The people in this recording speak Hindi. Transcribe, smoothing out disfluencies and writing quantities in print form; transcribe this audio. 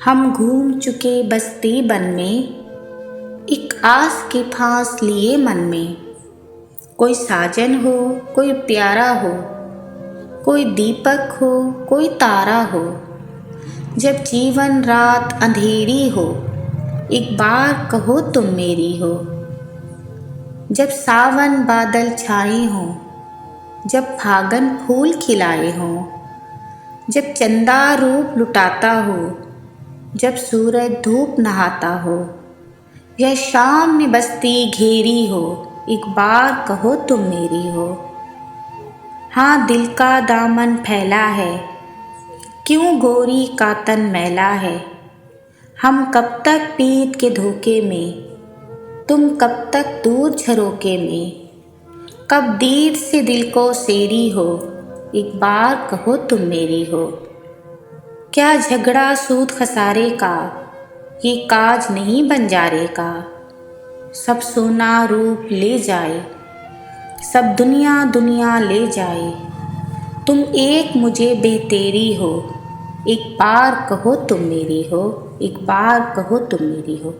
हम घूम चुके बस्ती बन में, एक आस की फांस लिए मन में। कोई साजन हो, कोई प्यारा हो, कोई दीपक हो, कोई तारा हो। जब जीवन रात अंधेरी हो, एक बार कहो तुम मेरी हो। जब सावन बादल छाए हों, जब फागन फूल खिलाए हों, जब चंदा रूप लुटाता हो, जब सूरज धूप नहाता हो, यह शाम ने बस्ती घेरी हो, एक बार कहो तुम मेरी हो। हाँ, दिल का दामन फैला है, क्यों गोरी का तन मैला है। हम कब तक पीत के धोखे में, तुम कब तक दूर झरोके में। कब दीद से दिल को सेरी हो, एक बार कहो तुम मेरी हो। क्या झगड़ा सूद खसारे का, ये काज नहीं बंजारे का। सब सोना रूप ले जाए, सब दुनिया दुनिया ले जाए। तुम एक मुझे बेतेरी हो, एक बार कहो तुम मेरी हो, एक बार कहो तुम मेरी हो।